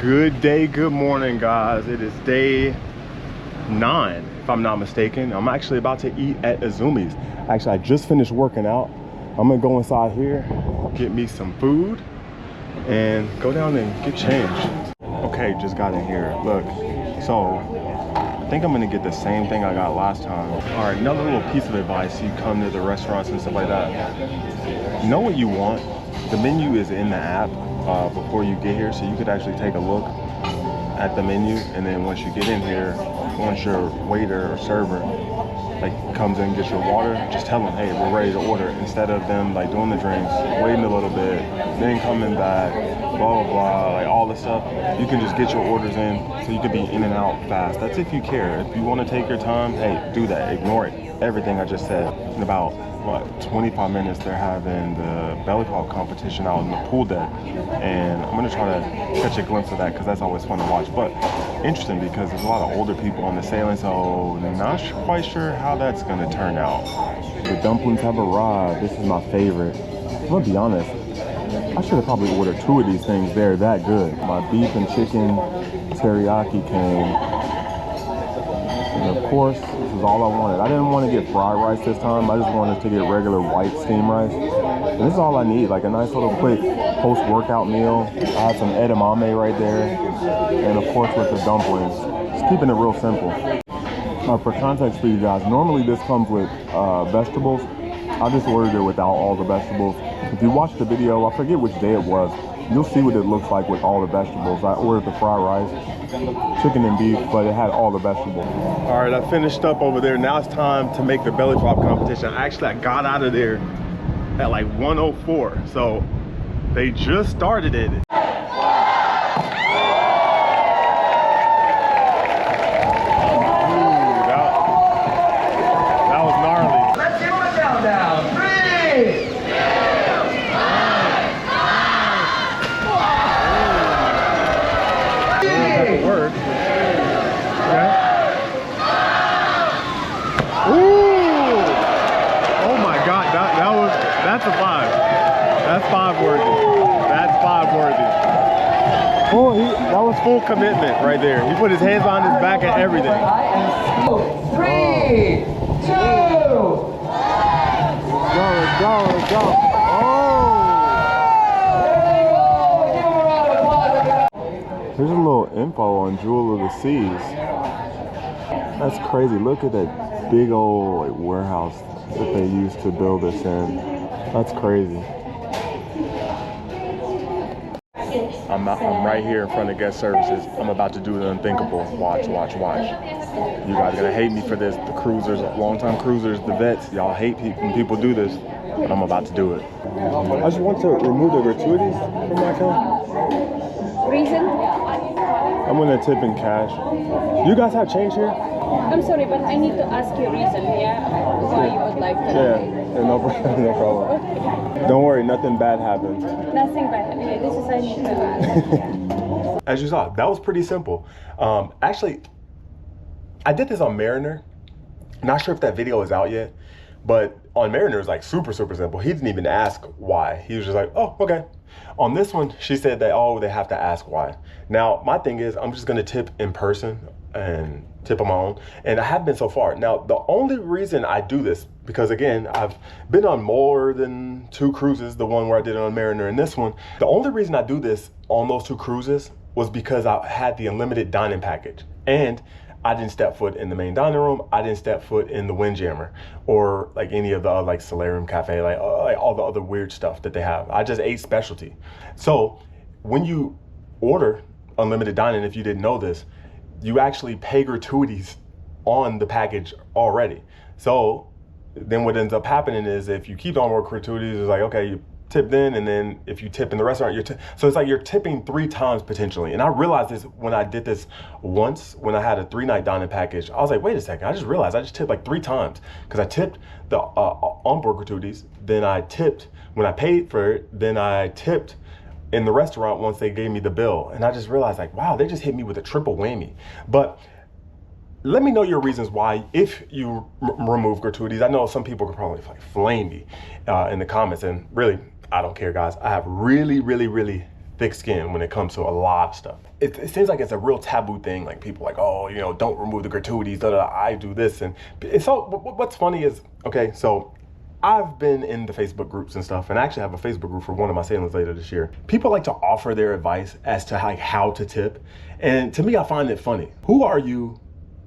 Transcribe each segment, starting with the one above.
Good day, good morning, guys. It is day 9, if I'm not mistaken. I'm actually about to eat at Azumi's. Actually, I just finished working out. I'm gonna go inside here, get me some food, and go down and get changed. Okay, just got in here. Look, so I think I'm gonna get the same thing I got last time. All right, another little piece of advice. You come to the restaurants and stuff like that. Know what you want. The menu is in the app before you get here, so you could actually take a look at the menu, and then once you get in here, once your waiter or server like comes in and gets your water, just tell them, hey, we're ready to order, instead of them like doing the drinks, waiting a little bit, then coming back, blah blah blah, like all this stuff. You can just get your orders in, so you could be in and out fast. That's if you care. If you want to take your time, hey, do that. Ignore everything I just said. In about what, 25 minutes, they're having the belly flop competition out in the pool deck, and I'm gonna try to catch a glimpse of that because that's always fun to watch. But interesting because there's a lot of older people on the sailing, so not quite sure how that's gonna turn out. The dumplings have arrived. This is my favorite. I'm gonna be honest, I should have probably ordered 2 of these things. They're that good. My beef and chicken teriyaki came. And of course, this is all I wanted. I didn't want to get fried rice this time. I just wanted to get regular white steamed rice. And this is all I need, like a nice little quick post-workout meal. I had some edamame right there. And of course with the dumplings. Just keeping it real simple. For context for you guys, normally this comes with vegetables. I just ordered it without all the vegetables. If you watch the video, I forget which day it was, you'll see what it looks like with all the vegetables. I ordered the fried rice, chicken and beef, but it had all the vegetables. All right, I finished up over there. Now it's time to make the belly flop competition. Actually, I got out of there at like 1:04, so they just started it. That was gnarly. Let's give them a countdown. 3, 2, 1. Word. Okay. Ooh! Oh my God, that's a 5. That's 5 worthy. That's 5 worthy. That was full commitment right there. He put his hands on his back and everything. 3, 2. Let's go. Here's a little info on Jewel of the Seas. That's crazy. Look at that big old like, warehouse that they used to build this in. That's crazy. I'm right here in front of guest services. I'm about to do the unthinkable. Watch. You guys are gonna hate me for this. The cruisers, long-time cruisers, the vets, y'all hate when people do this, but I'm about to do it. I just want to remove the gratuities from my account. Reason? I'm gonna tip in cash. You guys have change here? I'm sorry, but I need to ask you a reason, why you would like to. Yeah, no problem. Okay. Don't worry, nothing bad happened. Nothing bad. Okay, this is I need to ask. As you saw, that was pretty simple. Actually, I did this on Mariner. Not sure if that video is out yet, but on Mariner it's like super simple. He didn't even ask why. He was just like, oh, okay. On this one, she said that, oh, they have to ask why. Now, my thing is, I'm just gonna tip in person and tip on my own, and I have been so far. Now, the only reason I do this, because again, I've been on more than 2 cruises, the one where I did it on Mariner and this one. The only reason I do this on those 2 cruises was because I had the unlimited dining package, and I didn't step foot in the main dining room. I didn't step foot in the Windjammer or like any of the like Solarium Cafe, like all the other weird stuff that they have. I just ate specialty. So when you order unlimited dining, if you didn't know this, you actually pay gratuities on the package already. So then what ends up happening is if you keep on more gratuities, it's like, okay, you tipped in, and then if you tip in the restaurant, so it's like you're tipping 3 times potentially. And I realized this when I did this once, when I had a 3-night dining package. I was like, wait a second, I just realized I just tipped like 3 times, because I tipped the onboard gratuities, then I tipped when I paid for it, then I tipped in the restaurant once they gave me the bill. And I just realized like, wow, they just hit me with a triple whammy. But let me know your reasons why, if you remove gratuities. I know some people could probably flame me in the comments, and really, I don't care, guys. I have really thick skin when it comes to a lot of stuff. It seems like it's a real taboo thing. Like people like, oh, you know, don't remove the gratuities. I do this, and so what's funny is, okay, so I've been in the Facebook groups and stuff, and I actually have a Facebook group for one of my sailings later this year. People like to offer their advice as to how to tip, and to me, I find it funny. Who are you?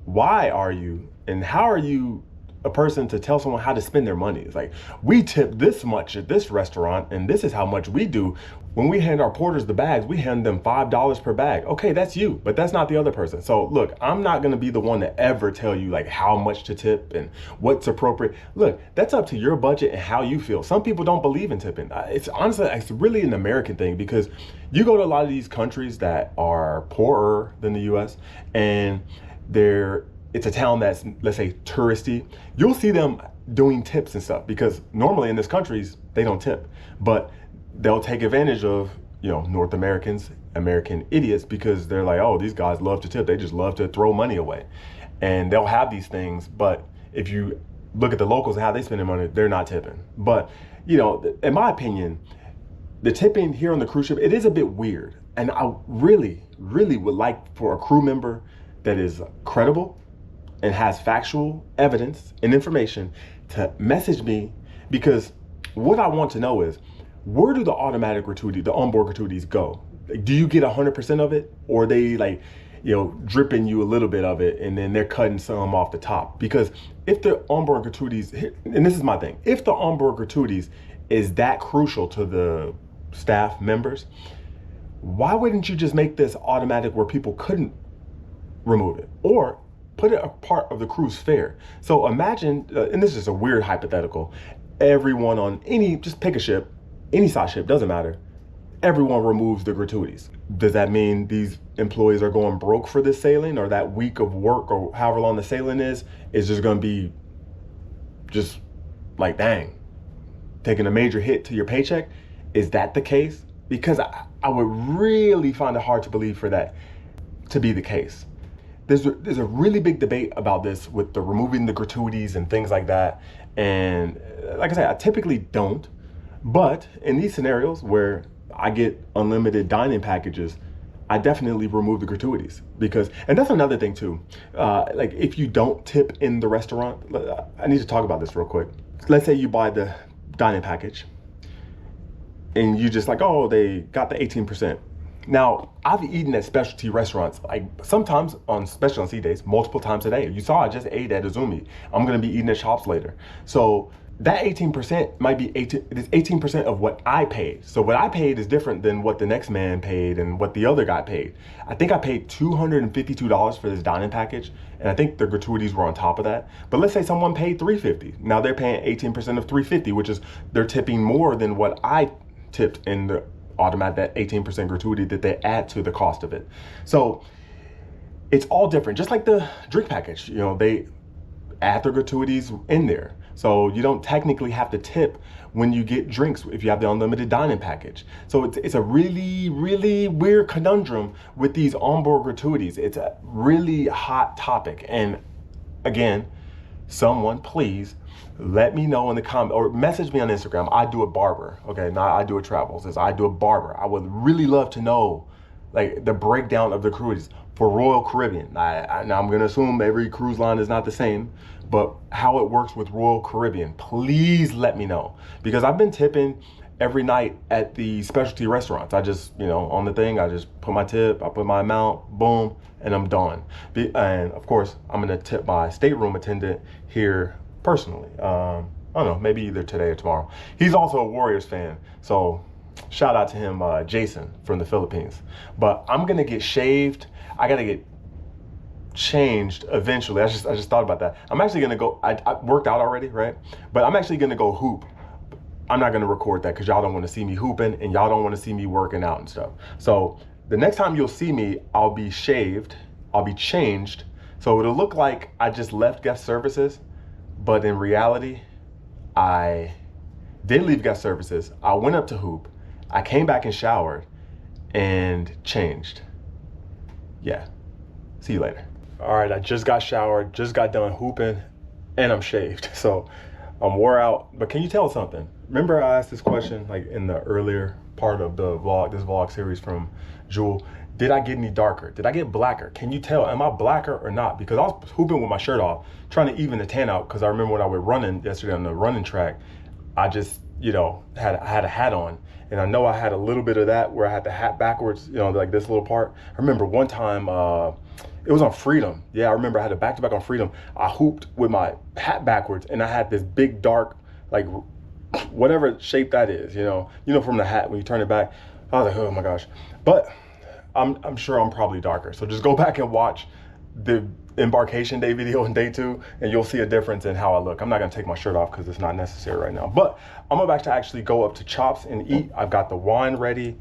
Why are you? And how are you a person to tell someone how to spend their money? It's like, we tip this much at this restaurant, and this is how much we do. When we hand our porters the bags, we hand them $5 per bag. Okay, that's you, but that's not the other person. So look, I'm not gonna be the one to ever tell you like how much to tip and what's appropriate. Look, that's up to your budget and how you feel. Some people don't believe in tipping. It's honestly, it's really an American thing, because you go to a lot of these countries that are poorer than the US, and it's a town that's, let's say, touristy. You'll see them doing tips and stuff, because normally in these countries, they don't tip. But they'll take advantage of, you know, North Americans, American idiots, because they're like, oh, these guys love to tip. They just love to throw money away. And they'll have these things, but if you look at the locals and how they spend their money, they're not tipping. But, you know, in my opinion, the tipping here on the cruise ship, it is a bit weird. And I really, really would like for a crew member that is credible and has factual evidence and information to message me, because what I want to know is, where do the automatic gratuity, the onboard gratuities go? Like, do you get 100% of it, or are they like, you know, dripping you a little bit of it and then they're cutting some off the top? Because if the onboard gratuities, and this is my thing, if the onboard gratuities is that crucial to the staff members, why wouldn't you just make this automatic where people couldn't remove it, or put it a part of the cruise fare? So imagine, and this is a weird hypothetical, everyone on just pick a ship, any size ship, doesn't matter, everyone removes the gratuities. Does that mean these employees are going broke for this sailing, or that week of work, or however long the sailing is just going to be just like, dang, taking a major hit to your paycheck? Is that the case? Because I would really find it hard to believe for that to be the case. There's a really big debate about this with the removing the gratuities and things like that. And like I said, I typically don't. But in these scenarios where I get unlimited dining packages, I definitely remove the gratuities, because, and that's another thing too. Like if you don't tip in the restaurant, I need to talk about this real quick. Let's say you buy the dining package and you just like, oh, they got the 18%. Now, I've eaten at specialty restaurants, like sometimes on specialty days, multiple times a day. You saw I just ate at Azumi. I'm gonna be eating at shops later. So that 18% might be 18% of what I paid. So what I paid is different than what the next man paid and what the other guy paid. I think I paid $252 for this dining package, and I think the gratuities were on top of that. But let's say someone paid $350. Now they're paying 18% of $350, which is, they're tipping more than what I tipped in the automatic, that 18% gratuity that they add to the cost of it. So it's all different. Just like the drink package, you know, they add the gratuities in there. So you don't technically have to tip when you get drinks if you have the unlimited dining package. So it's a really, really weird conundrum with these onboard gratuities. It's a really hot topic. And again, someone please let me know in the comment, or message me on Instagram. I do a barber, okay? Not I do a travels, it's I do a barber. I would really love to know like the breakdown of the gratuities for Royal Caribbean. Now I'm gonna assume every cruise line is not the same, but how it works with Royal Caribbean, please let me know. Because I've been tipping every night at the specialty restaurants. I just, you know, on the thing, I just put my tip, I put my amount, boom, and I'm done. And of course, I'm gonna tip my stateroom attendant here personally. I don't know, maybe either today or tomorrow. He's also a Warriors fan, so shout out to him, Jason from the Philippines. But I'm gonna get shaved. I gotta get changed eventually. I just thought about that. I'm actually gonna go, I worked out already, right? But I'm actually gonna go hoop. I'm not gonna record that because y'all don't wanna see me hooping and y'all don't wanna see me working out and stuff. So the next time you'll see me, I'll be shaved, I'll be changed. So it'll look like I just left guest services, but in reality, I did leave guest services. I went up to hoop, I came back and showered and changed. Yeah, see you later. All right, I just got showered, just got done hooping, and I'm shaved. So I'm wore out. But can you tell something? Remember I asked this question like in the earlier part of the vlog, this vlog series from Jewel. Did I get any darker? Did I get blacker? Can you tell, am I blacker or not? Because I was hooping with my shirt off, trying to even the tan out. Because I remember when I was running yesterday on the running track, I just, you know, I had a hat on. And I know I had a little bit of that where I had the hat backwards, you know, like this little part. I remember one time, it was on Freedom. Yeah, I remember I had a back-to-back on Freedom. I hooped with my hat backwards and I had this big dark, like whatever shape that is, you know from the hat when you turn it back. I was like, oh my gosh. But I'm sure I'm probably darker. So just go back and watch the embarkation day video in day 2 and you'll see a difference in how I look. I'm not gonna take my shirt off because it's not necessary right now. But I'm about to actually go up to Chops and eat. I've got the wine ready.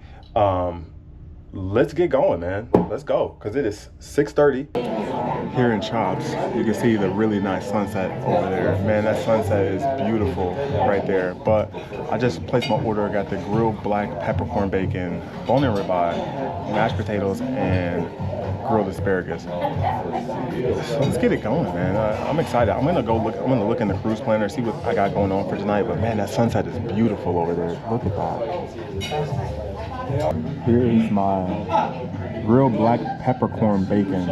Let's get going, man. Let's go, because it is 6:30. Here in Chops, you can see the really nice sunset over there. Man, that sunset is beautiful right there. But I just placed my order. I got the grilled black peppercorn bacon, bone-in ribeye, mashed potatoes, and grilled asparagus. So let's get it going, man. I'm excited. I'm gonna look in the cruise planner, see what I got going on for tonight. But man, that sunset is beautiful over there. Look at that. Here is my grilled black peppercorn bacon.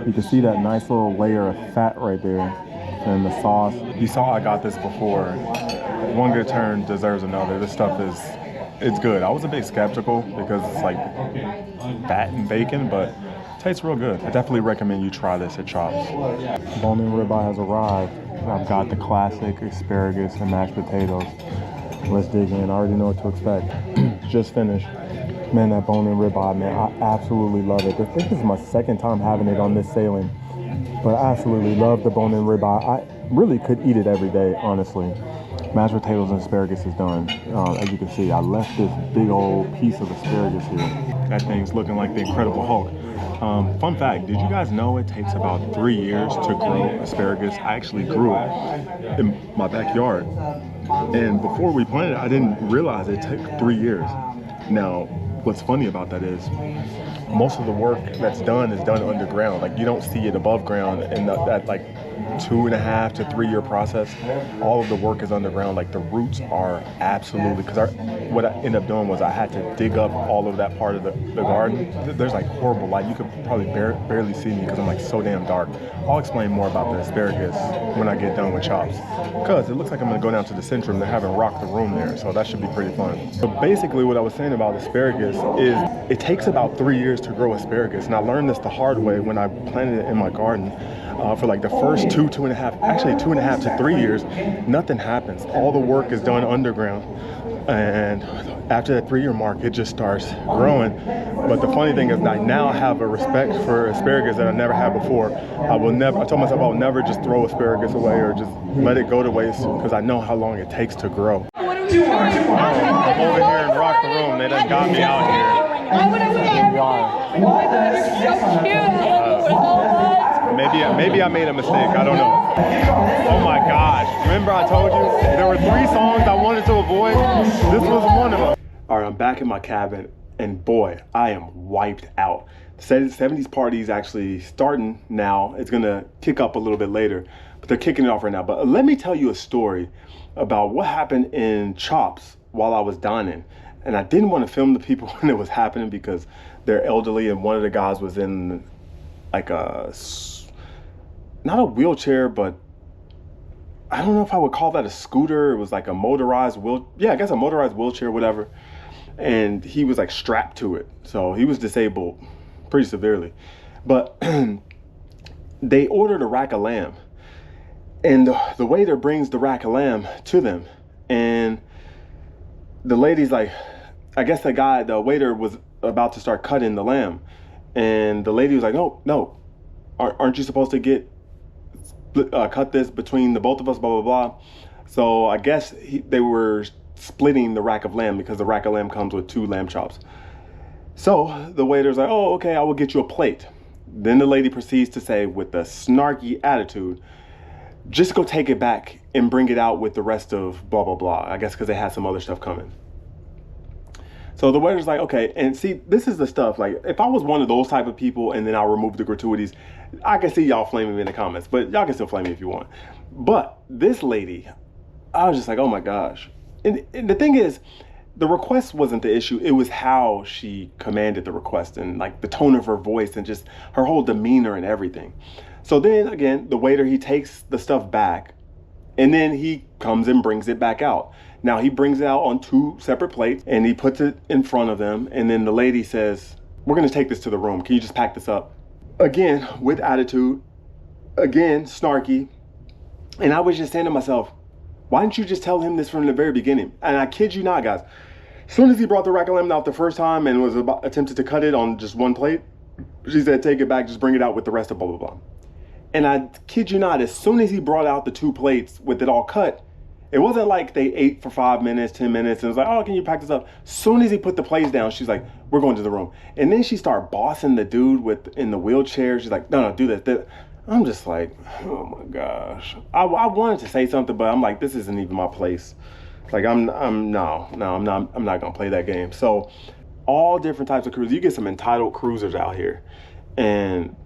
You can see that nice little layer of fat right there. And the sauce. You saw I got this before. One good turn deserves another. This stuff it's good. I was a bit skeptical because it's like fat and bacon, but it tastes real good. I definitely recommend you try this at Chops. Bone-in ribeye has arrived. I've got the classic asparagus and mashed potatoes. Let's dig in. I already know what to expect. Just finished. Man, that bone-in ribeye, man, I absolutely love it. This is my second time having it on this sailing, but I absolutely love the bone-in ribeye. I really could eat it every day, honestly. Mashed potatoes and asparagus is done. As you can see, I left this big old piece of asparagus here. That thing's looking like the Incredible Hulk. Fun fact, did you guys know it takes about 3 years to grow asparagus? I actually grew it in my backyard. And before we planted it, I didn't realize it took 3 years. Now, what's funny about that is most of the work that's done is done underground. Like you don't see it above ground, and that like 2.5 to 3 year process, all of the work is underground. Like the roots are absolutely, because what I ended up doing was I had to dig up all of that part of the garden. There's like horrible light. You could probably barely see me because I'm like so damn dark. I'll explain more about the asparagus when I get done with Chops, because it looks like I'm gonna go down to the Centrum. They're having Rock the Room there, so that should be pretty fun. So basically what I was saying about asparagus is it takes about 3 years to grow asparagus, and I learned this the hard way when I planted it in my garden. For like the first 2.5 to 3 years, nothing happens. All the work is done underground, and after that 3 year mark, it just starts growing. But the funny thing is, I now have a respect for asparagus that I never had before. I told myself I'll never just throw asparagus away or just let it go to waste, because I know how long it takes to grow. I'm over here in Rock the Room. They done got me out here. Maybe I made a mistake. I don't know. Oh my gosh. Remember I told you there were 3 songs I wanted to avoid? This was one of them. All right, I'm back in my cabin, and boy, I am wiped out. The 70s party is actually starting now. It's gonna kick up a little bit later, but they're kicking it off right now. But let me tell you a story about what happened in Chops while I was dining. And I didn't want to film the people when it was happening because they're elderly, and one of the guys was in like not a wheelchair, but I don't know if I would call that a scooter. It was like a motorized I guess a motorized wheelchair, whatever. And he was like strapped to it. So he was disabled pretty severely. But they ordered a rack of lamb, and the waiter brings the rack of lamb to them. And the lady's like, I guess the waiter was about to start cutting the lamb. And the lady was like, no, aren't you supposed to cut this between the both of us, blah, blah, blah. So I guess they were splitting the rack of lamb, because the rack of lamb comes with 2 lamb chops. So the waiter's like, oh, okay, I will get you a plate. Then the lady proceeds to say, with a snarky attitude, just go take it back and bring it out with the rest of blah, blah, blah. I guess because they had some other stuff coming. So the waiter's like, okay, and see, this is the stuff, like, if I was one of those type of people and then I'll remove the gratuities, I can see y'all flaming me in the comments, but y'all can still flame me if you want. But this lady, I was just like, oh my gosh. And the thing is, the request wasn't the issue. It was how she commanded the request and like the tone of her voice and just her whole demeanor and everything. So then again, the waiter, he takes the stuff back and then he comes and brings it back out. Now he brings it out on 2 separate plates and he puts it in front of them. And then the lady says, we're gonna take this to the room. Can you just pack this up? Again, with attitude, again, snarky. And I was just saying to myself, why didn't you just tell him this from the very beginning? And I kid you not, guys. As soon as he brought the rack of lamb out the first time and was attempted to cut it on just 1 plate, she said, take it back, just bring it out with the rest of blah, blah, blah. And I kid you not, as soon as he brought out the 2 plates with it all cut, it wasn't like they ate for 5 minutes, 10 minutes, and it was like, oh, can you pack this up? As soon as he put the plates down, she's like, we're going to the room. And then she started bossing the dude in the wheelchair. She's like, no, do this. I'm just like, oh my gosh. I wanted to say something, but I'm like, this isn't even my place. Like, I'm not gonna play that game. So all different types of cruisers. You get some entitled cruisers out here. And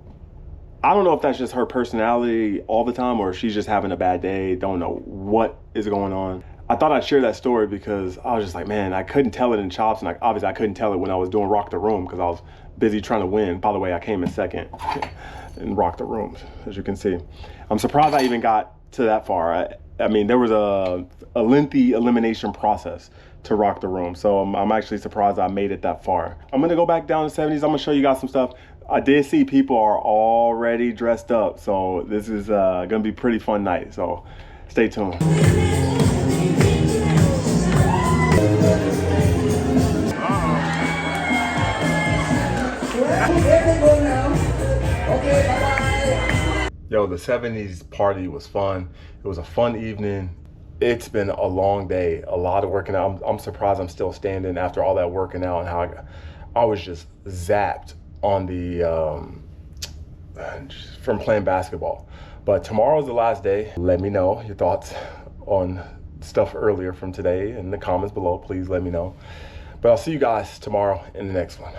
I don't know if that's just her personality all the time or if she's just having a bad day. Don't know what is going on. I thought I'd share that story because I was just like, man, I couldn't tell it in chops. And obviously I couldn't tell it when I was doing Rock the Room because I was busy trying to win. By the way, I came in second in Rock the Room, as you can see. I'm surprised I even got to that far. I mean, there was a lengthy elimination process to Rock the Room. So I'm actually surprised I made it that far. I'm gonna go back down to 70s. I'm gonna show you guys some stuff. I did see people are already dressed up. So this is gonna be a pretty fun night. So stay tuned. Yo, the 70s party was fun. It was a fun evening. It's been a long day, a lot of working out. I'm surprised I'm still standing after all that working out and how I was just zapped on the, from playing basketball. But tomorrow's the last day. Let me know your thoughts on stuff earlier from today in the comments below. Please let me know. But I'll see you guys tomorrow in the next one.